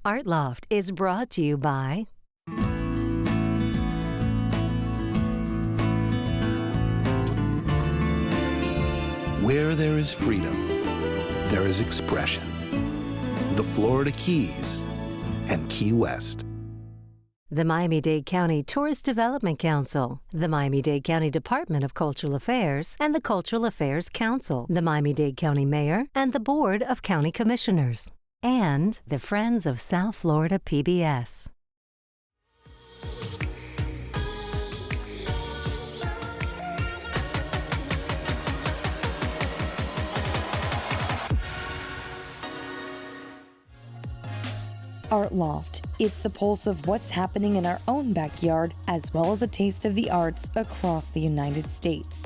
Art Loft is brought to you by Where there is freedom, there is expression. The Florida Keys and Key West. the Miami-Dade County Tourist Development Council, the Miami-Dade County Department of Cultural Affairs, and the Cultural Affairs Council, the Miami-Dade County Mayor, and the Board of County Commissioners, and the Friends of South Florida PBS. Art Loft. It's the pulse of what's happening in our own backyard, as well as a taste of the arts across the United States.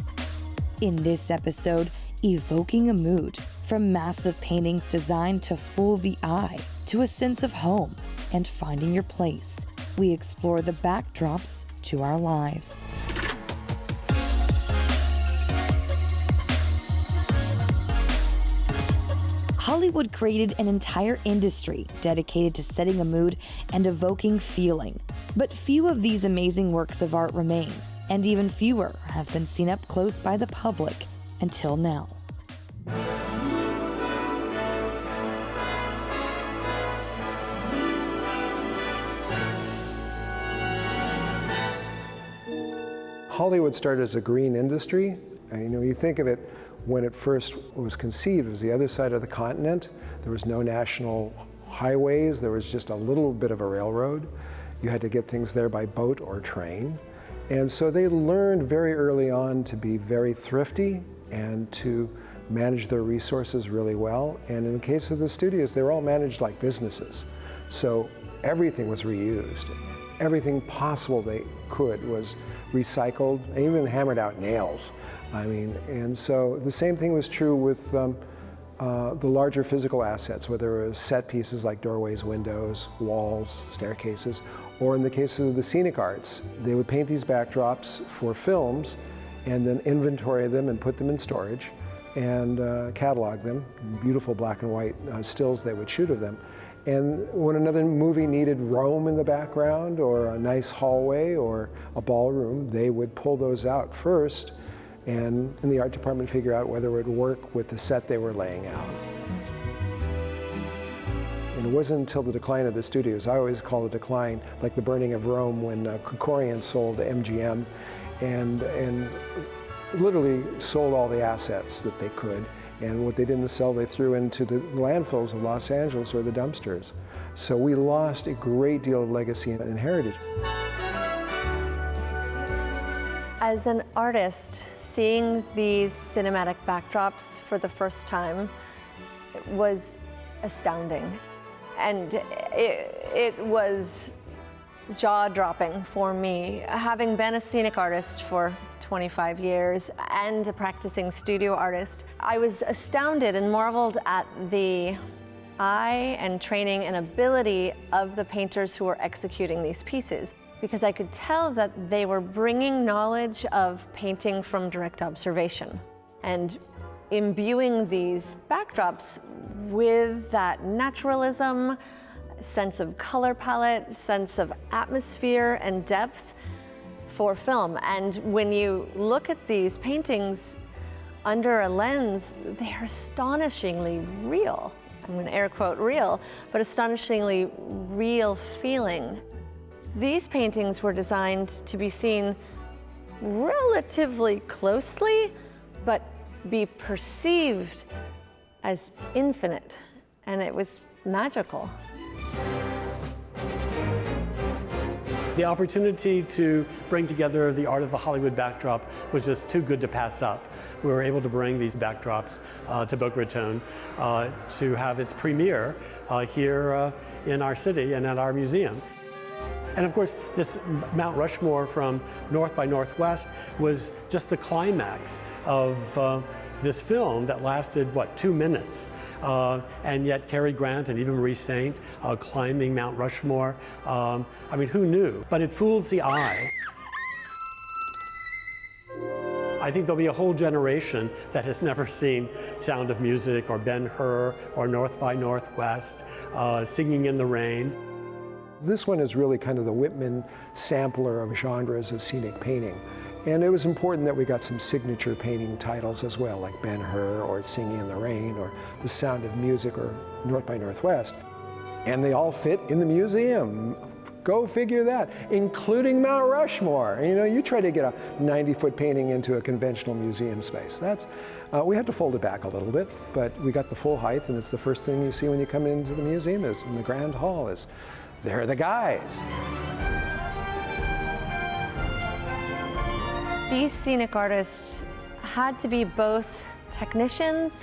In this episode, evoking a mood, from massive paintings designed to fool the eye, to a sense of home and finding your place. We explore the backdrops to our lives. Hollywood created an entire industry dedicated to setting a mood and evoking feeling. But few of these amazing works of art remain, and even fewer have been seen up close by the public until now. Hollywood started as a green industry. You think of it, when it first was conceived, it was the other side of the continent. There was no national highways. There was just a little bit of a railroad. You had to get things there by boat or train. And so they learned very early on to be very thrifty and to manage their resources really well. And in the case of the studios, they were all managed like businesses. So everything was reused. Everything possible they could was recycled, and even hammered out nails. And so the same thing was true with the larger physical assets, whether it was set pieces like doorways, windows, walls, staircases, or in the case of the scenic arts, they would paint these backdrops for films and then inventory them and put them in storage and catalog them, beautiful black and white stills they would shoot of them. And when another movie needed Rome in the background or a nice hallway or a ballroom, they would pull those out first and in the art department figure out whether it would work with the set they were laying out. And it wasn't until the decline of the studios, I always call the decline like the burning of Rome when Krikorian sold MGM and literally sold all the assets that they could. And what they didn't sell, they threw into the landfills of Los Angeles or the dumpsters. So we lost a great deal of legacy and heritage. As an artist, seeing these cinematic backdrops for the first time was astounding. And it was jaw-dropping for me. Having been a scenic artist for 25 years and a practicing studio artist, I was astounded and marveled at the eye and training and ability of the painters who were executing these pieces, because I could tell that they were bringing knowledge of painting from direct observation and imbuing these backdrops with that naturalism, sense of color palette, sense of atmosphere and depth for film. And when you look at these paintings under a lens, they are astonishingly real. I'm going to air quote real, but astonishingly real feeling. These paintings were designed to be seen relatively closely, but be perceived as infinite, and it was magical. The opportunity to bring together the art of the Hollywood backdrop was just too good to pass up. We were able to bring these backdrops to Boca Raton to have its premiere here in our city and at our museum. And of course, this Mount Rushmore from North by Northwest was just the climax of this film that lasted, 2 minutes? And yet Cary Grant and even Marie Saint climbing Mount Rushmore. Who knew? But it fools the eye. I think there'll be a whole generation that has never seen Sound of Music or Ben-Hur or North by Northwest, Singing in the Rain. This one is really kind of the Whitman sampler of genres of scenic painting. And it was important that we got some signature painting titles as well, like Ben-Hur or Singing in the Rain or The Sound of Music or North by Northwest. And they all fit in the museum. Go figure that, including Mount Rushmore. You know, you try to get a 90-foot painting into a conventional museum space. We had to fold it back a little bit, but we got the full height, and it's the first thing you see when you come into the museum is in the Grand Hall is, there are the guys. These scenic artists had to be both technicians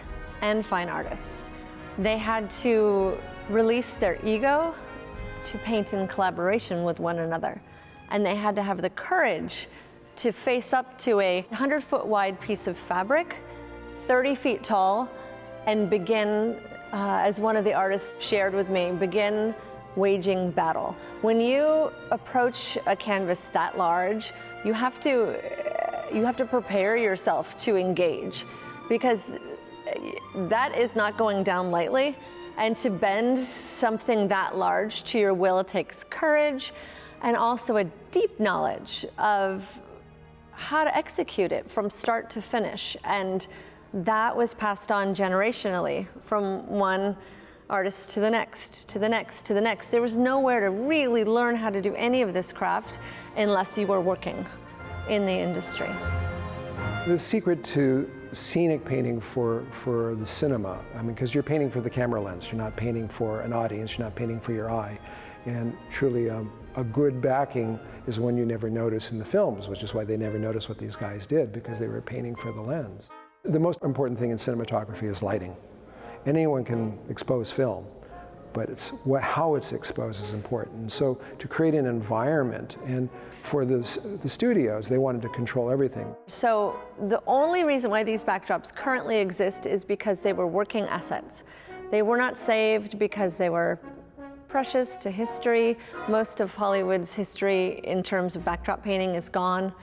and fine artists. They had to release their ego to paint in collaboration with one another. And they had to have the courage to face up to a 100-foot wide piece of fabric, 30 feet tall, and begin, as one of the artists shared with me, begin waging battle. When you approach a canvas that large, you have to prepare yourself to engage, because that is not going down lightly. And to bend something that large to your will takes courage and also a deep knowledge of how to execute it from start to finish. And that was passed on generationally from one artist to the next, to the next, to the next. There was nowhere to really learn how to do any of this craft unless you were working in the industry. The secret to scenic painting for the cinema, I mean, because you're painting for the camera lens, you're not painting for an audience, you're not painting for your eye. And truly a good backing is one you never notice in the films, which is why they never noticed what these guys did, because they were painting for the lens. The most important thing in cinematography is lighting. Anyone can expose film, but it's how it's exposed is important. And so to create an environment, and for the studios, they wanted to control everything. So the only reason why these backdrops currently exist is because they were working assets. They were not saved because they were precious to history. Most of Hollywood's history in terms of backdrop painting is gone.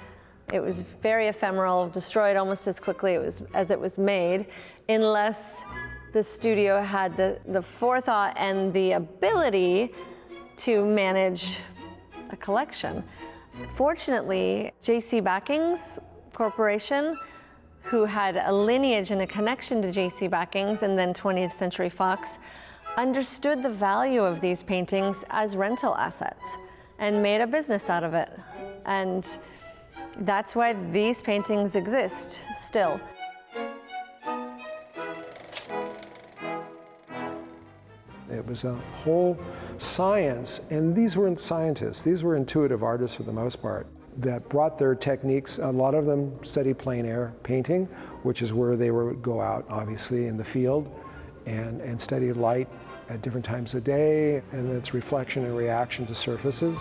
It was very ephemeral, destroyed almost as quickly as it was made, unless the studio had the forethought and the ability to manage a collection. Fortunately, J.C. Backings Corporation, who had a lineage and a connection to J.C. Backings and then 20th Century Fox, understood the value of these paintings as rental assets and made a business out of it. And that's why these paintings exist still. It was a whole science, and these weren't scientists, these were intuitive artists for the most part, that brought their techniques. A lot of them studied plein air painting, which is where they would go out, obviously, in the field, and study light at different times of day, and its reflection and reaction to surfaces.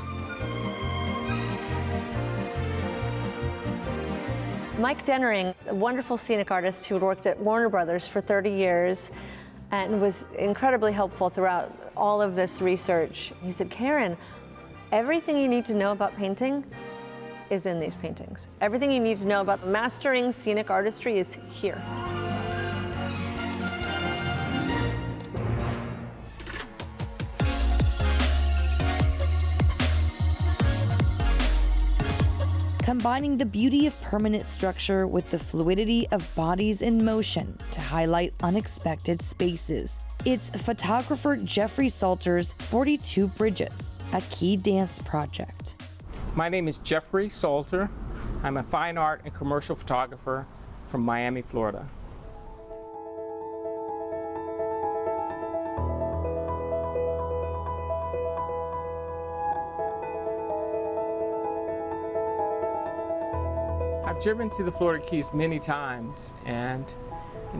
Mike Dennering, a wonderful scenic artist who had worked at Warner Brothers for 30 years, and was incredibly helpful throughout all of this research. He said, Karen, everything you need to know about painting is in these paintings. Everything you need to know about mastering scenic artistry is here. Combining the beauty of permanent structure with the fluidity of bodies in motion to highlight unexpected spaces. It's photographer Jeffrey Salter's 42 Bridges, a key dance project. My name is Jeffrey Salter. I'm a fine art and commercial photographer from Miami, Florida. I've driven to the Florida Keys many times, and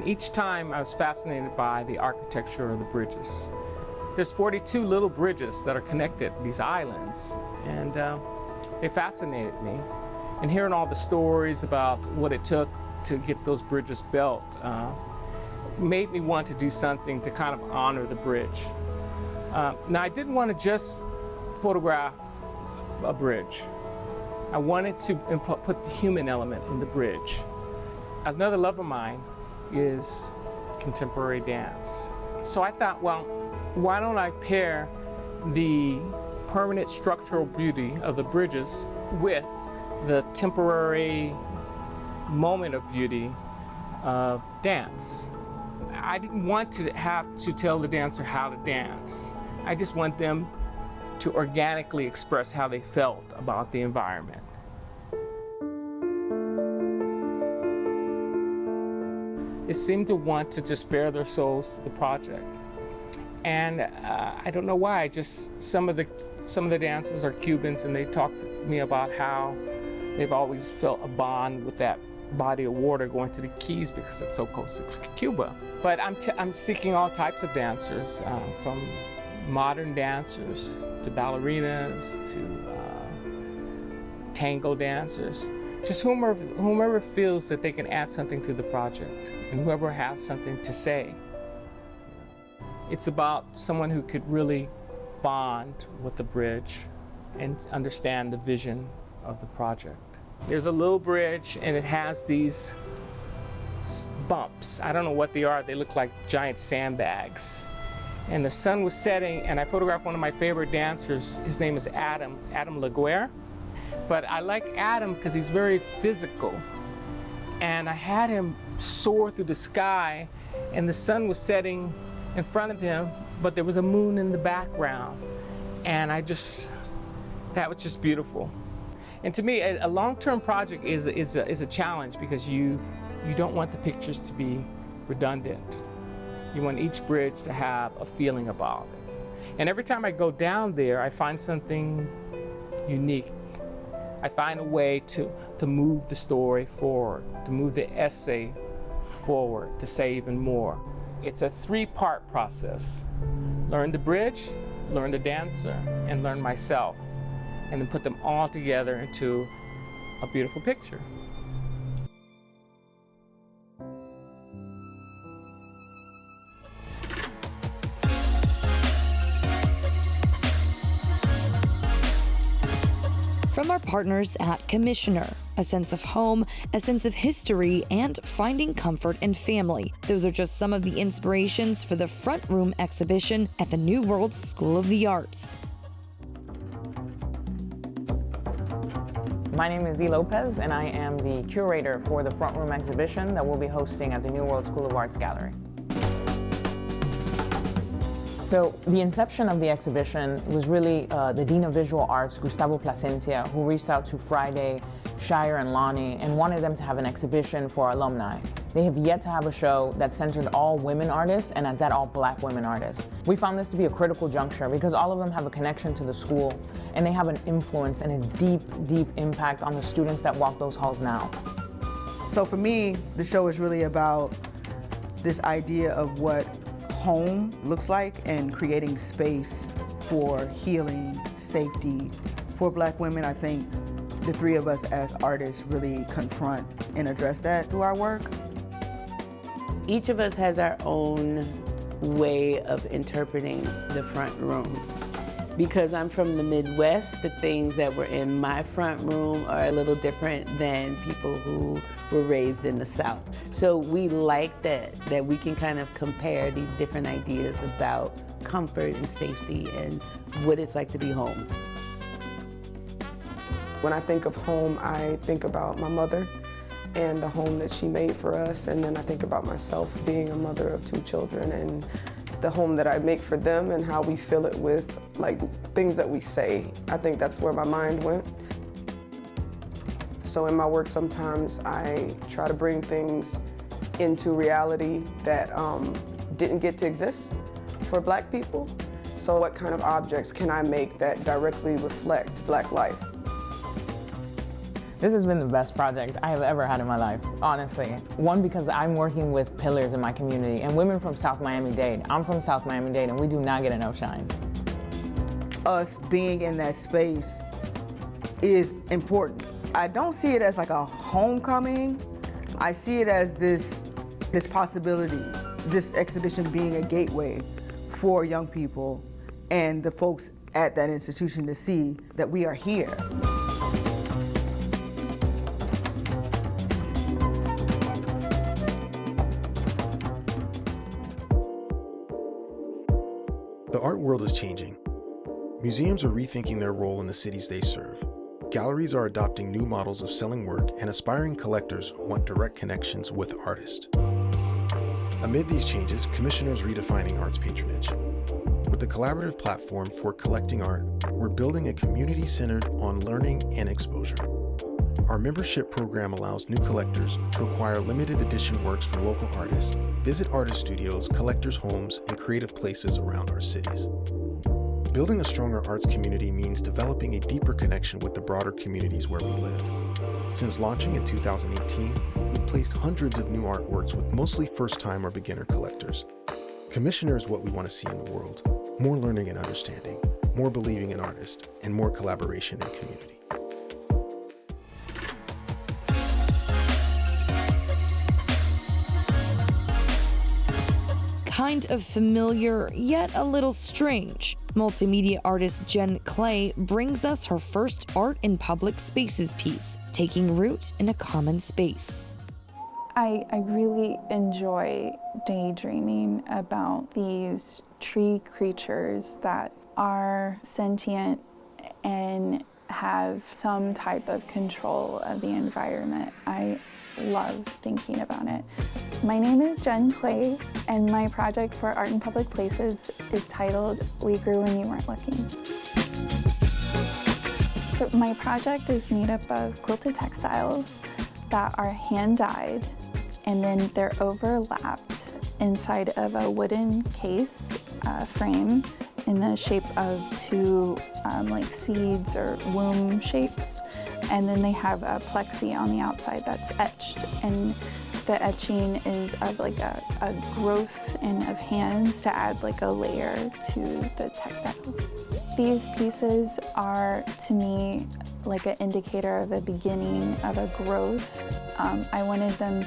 each time I was fascinated by the architecture of the bridges. There's 42 little bridges that are connected, these islands, and they fascinated me. And hearing all the stories about what it took to get those bridges built made me want to do something to kind of honor the bridge. Now, I didn't want to just photograph a bridge. I wanted to put the human element in the bridge. Another love of mine is contemporary dance. So I thought, well, why don't I pair the permanent structural beauty of the bridges with the temporary moment of beauty of dance. I didn't want to have to tell the dancer how to dance. I just want them to organically express how they felt about the environment. They seemed to want to just bare their souls to the project. And I don't know why, just some of the dancers are Cubans, and they talked to me about how they've always felt a bond with that body of water going to the Keys because it's so close to Cuba. But I'm seeking all types of dancers, from modern dancers to ballerinas to tango dancers, just whomever feels that they can add something to the project and whoever has something to say. It's about someone who could really bond with the bridge and understand the vision of the project. There's a little bridge and it has these bumps. I don't know what they are. They look like giant sandbags. And the sun was setting, and I photographed one of my favorite dancers. His name is Adam Laguerre. But I like Adam because he's very physical. And I had him soar through the sky, and the sun was setting in front of him, but there was a moon in the background. And that was just beautiful. And to me, a long-term project is a challenge because you don't want the pictures to be redundant. You want each bridge to have a feeling about it. And every time I go down there, I find something unique. I find a way to move the story forward, to move the essay forward, to say even more. It's a 3-part process. Learn the bridge, learn the dancer, and learn myself. And then put them all together into a beautiful picture. From our partners at Commissioner, a sense of home, a sense of history, and finding comfort in family. Those are just some of the inspirations for the Front Room exhibition at the New World School of the Arts. My name is E. Lopez, and I am the curator for the Front Room exhibition that we'll be hosting at the New World School of Arts Gallery. So the inception of the exhibition was really the Dean of Visual Arts, Gustavo Placencia, who reached out to Friday, Shire, and Loni and wanted them to have an exhibition for alumni. They have yet to have a show that centered all women artists, and at that, all Black women artists. We found this to be a critical juncture because all of them have a connection to the school, and they have an influence and a deep, deep impact on the students that walk those halls now. So for me, the show is really about this idea of what home looks like and creating space for healing, safety. For Black women, I think the three of us as artists really confront and address that through our work. Each of us has our own way of interpreting the front room. Because I'm from the Midwest, the things that were in my front room are a little different than people who were raised in the South. So we like that we can kind of compare these different ideas about comfort and safety and what it's like to be home. When I think of home, I think about my mother and the home that she made for us, and then I think about myself being a mother of 2 children and the home that I make for them and how we fill it with like things that we say. I think that's where my mind went. So in my work, sometimes I try to bring things into reality that didn't get to exist for Black people. So what kind of objects can I make that directly reflect Black life? This has been the best project I have ever had in my life, honestly. One, because I'm working with pillars in my community and women from South Miami-Dade. I'm from South Miami-Dade and we do not get enough shine. Us being in that space is important. I don't see it as like a homecoming. I see it as this possibility, this exhibition being a gateway for young people and the folks at that institution to see that we are here. world is changing. Museums are rethinking their role in the cities they serve. Galleries are adopting new models of selling work, and aspiring collectors want direct connections with artists. Amid these changes, commissioners are redefining arts patronage. With the collaborative platform for collecting art, we're building a community centered on learning and exposure. Our membership program allows new collectors to acquire limited edition works from local artists, visit artist studios, collectors' homes, and creative places around our cities. Building a stronger arts community means developing a deeper connection with the broader communities where we live. Since launching in 2018, we've placed hundreds of new artworks with mostly first-time or beginner collectors. Commissioner is what we want to see in the world. More learning and understanding, more believing in artists, and more collaboration and community. Kind of familiar, yet a little strange. Multimedia artist Jen Clay brings us her first art in public spaces piece, taking root in a common space. I really enjoy daydreaming about these tree creatures that are sentient and have some type of control of the environment. I love thinking about it. My name is Jen Clay, and my project for Art in Public Places is titled We Grew When You Weren't Looking. So my project is made up of quilted textiles that are hand-dyed, and then they're overlapped inside of a wooden case frame in the shape of two like seeds or womb shapes. And then they have a plexi on the outside that's etched, and the etching is of like a growth and of hands to add like a layer to the textile. These pieces are, to me, like an indicator of a beginning of a growth. I wanted them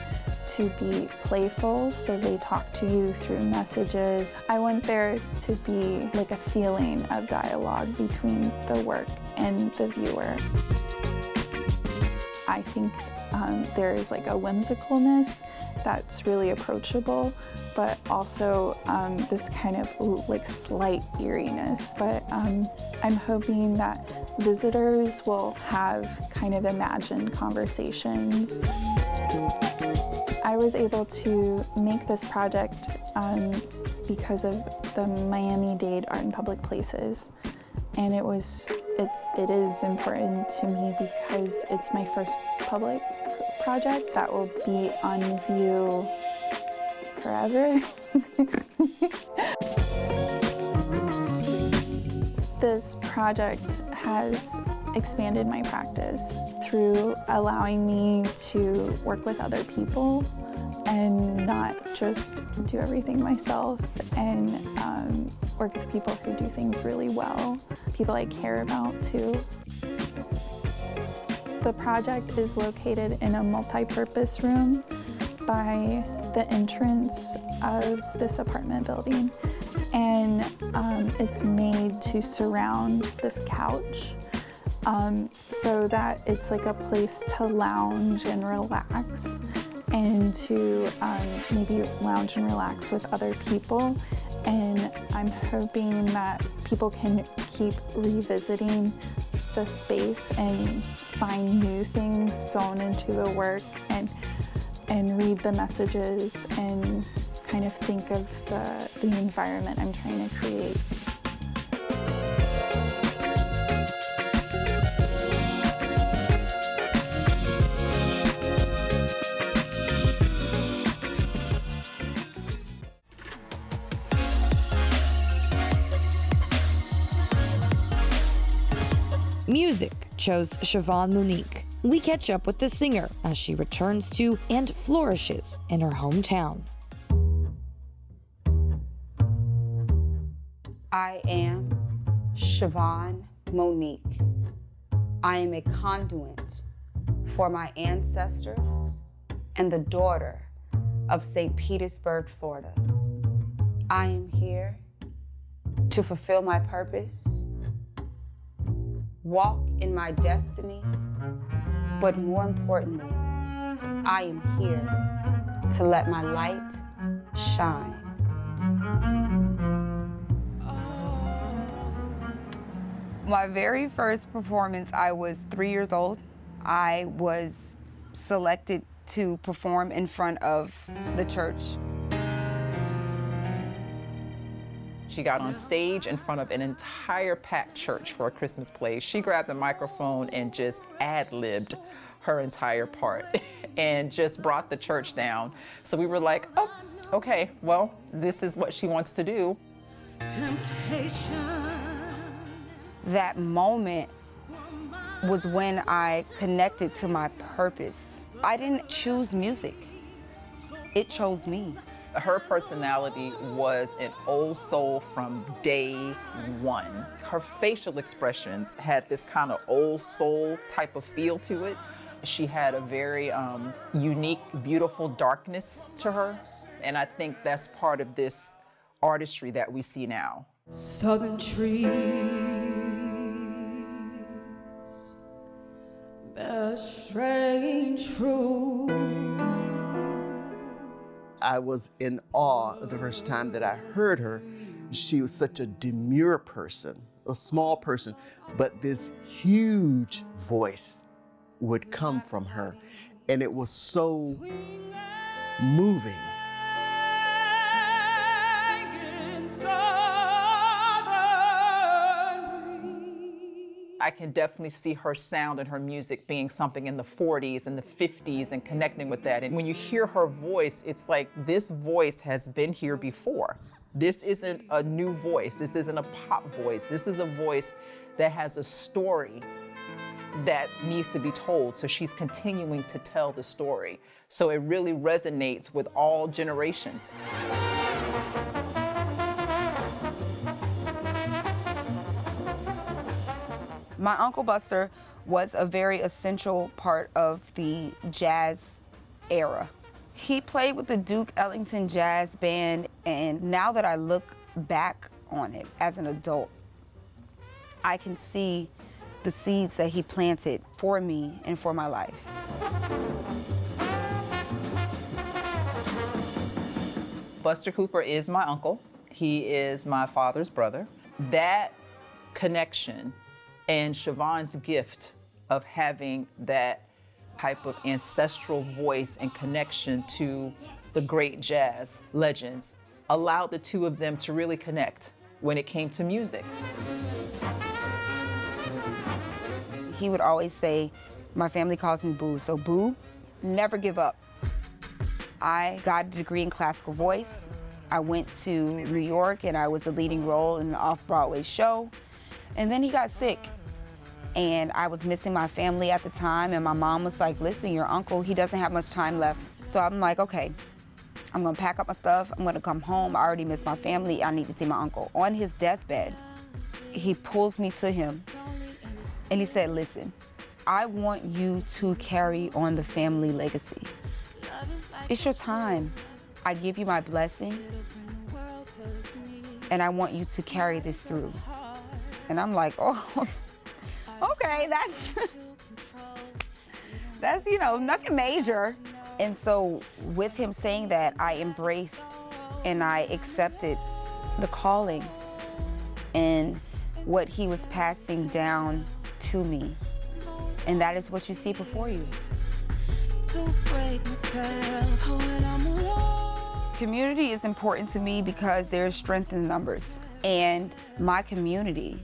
to be playful, so they talk to you through messages. I want there to be like a feeling of dialogue between the work and the viewer. I think there is like a whimsicalness that's really approachable, but also this kind of like slight eeriness. But I'm hoping that visitors will have kind of imagined conversations. I was able to make this project because of the Miami-Dade Art in Public Places. And it is important to me because it's my first public project that will be on view forever. This project has expanded my practice through allowing me to work with other people and not just do everything myself, and work with people who do things really well, people I care about too. The project is located in a multi-purpose room by the entrance of this apartment building, and it's made to surround this couch so that it's like a place to lounge and relax, and to maybe lounge and relax with other people. And I'm hoping that people can keep revisiting the space and find new things sewn into the work, and read the messages and kind of think of the environment I'm trying to create. Music chose Siobhan Monique. We catch up with the singer as she returns to and flourishes in her hometown. I am Siobhan Monique. I am a conduit for my ancestors and the daughter of St. Petersburg, Florida. I am here to fulfill my purpose, walk in my destiny, but more importantly, I am here to let my light shine. My very first performance, I was 3 years old. I was selected to perform in front of the church. She got on stage in front of an entire packed church for a Christmas play. She grabbed the microphone and just ad-libbed her entire part and just brought the church down. So we were like, oh, okay, well, this is what she wants to do. That moment was when I connected to my purpose. I didn't choose music. It chose me. Her personality was an old soul from day one. Her facial expressions had this kind of old soul type of feel to it. She had a very unique, beautiful darkness to her. And I think that's part of this artistry that we see now. Southern trees bear strange fruit. I was in awe the first time that I heard her. She was such a demure person, a small person, but this huge voice would come from her, and it was so moving. I can definitely see her sound and her music being something in the 40s and the 50s and connecting with that. And when you hear her voice, it's like this voice has been here before. This isn't a new voice. This isn't a pop voice. This is a voice that has a story that needs to be told. So she's continuing to tell the story. So it really resonates with all generations. My Uncle Buster was a very essential part of the jazz era. He played with the Duke Ellington Jazz Band, and now that I look back on it as an adult, I can see the seeds that he planted for me and for my life. Buster Cooper is my uncle. He is my father's brother. That connection and Siobhan's gift of having that type of ancestral voice and connection to the great jazz legends allowed the two of them to really connect when it came to music. He would always say, my family calls me Boo, so Boo, never give up. I got a degree in classical voice. I went to New York and I was a leading role in an off-Broadway show. And then he got sick. And I was missing my family at the time, and my mom was like, listen, your uncle, he doesn't have much time left. So I'm like, okay, I'm gonna pack up my stuff, I'm gonna come home, I already miss my family, I need to see my uncle. On his deathbed, he pulls me to him, and he said, listen, I want you to carry on the family legacy. It's your time. I give you my blessing, and I want you to carry this through. And I'm like, oh, okay, that's, you know, nothing major. And so with him saying that, I embraced and I accepted the calling and what he was passing down to me. And that is what you see before you. Community is important to me because there's strength in numbers. And my community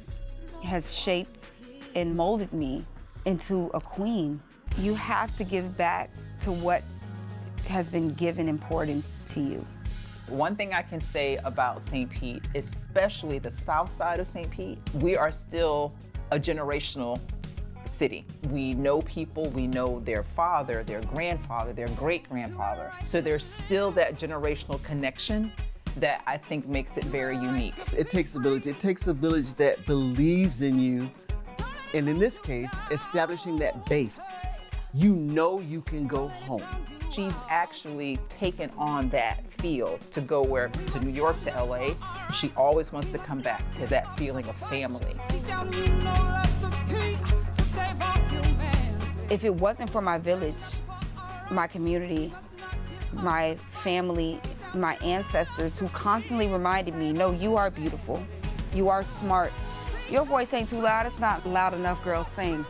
has shaped and molded me into a queen. You have to give back to what has been given important to you. One thing I can say about St. Pete, especially the south side of St. Pete, we are still a generational city. We know people, we know their father, their grandfather, their great-grandfather. So there's still that generational connection that I think makes it very unique. It takes a village. It takes a village that believes in you. And in this case, establishing that base. You know you can go home. She's actually taken on that feel to go to New York, to LA. She always wants to come back to that feeling of family. If it wasn't for my village, my community, my family, my ancestors who constantly reminded me, no, you are beautiful, you are smart, Your voice ain't too loud. It's not loud enough, girl. Sing.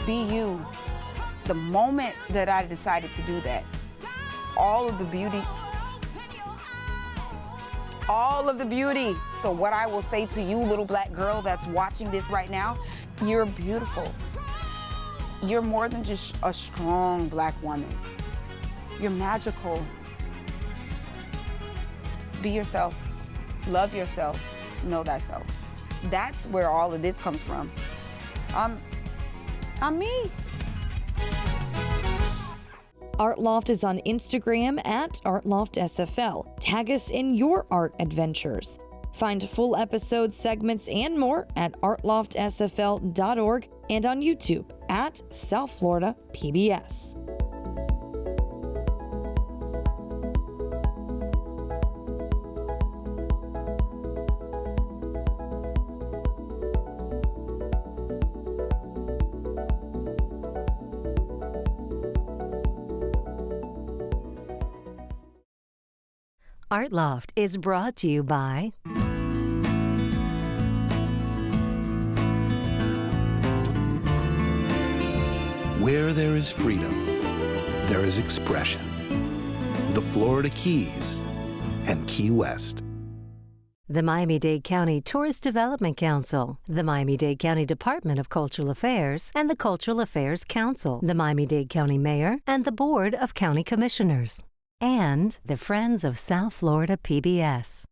Be you. The moment that I decided to do that, all of the beauty. So what I will say to you, little black girl that's watching this right now, you're beautiful. You're more than just a strong black woman. You're magical. Be yourself. Love yourself. Know thyself. That's where all of this comes from. I'm me. Art Loft is on Instagram at ArtLoftSFL. Tag us in your art adventures. Find full episodes, segments, and more at artloftsfl.org and on YouTube at South Florida PBS. Art Loft is brought to you by Where there is freedom, there is expression. The Florida Keys and Key West. the Miami-Dade County Tourist Development Council, the Miami-Dade County Department of Cultural Affairs, and the Cultural Affairs Council, the Miami-Dade County Mayor, and the Board of County Commissioners, and the Friends of South Florida PBS.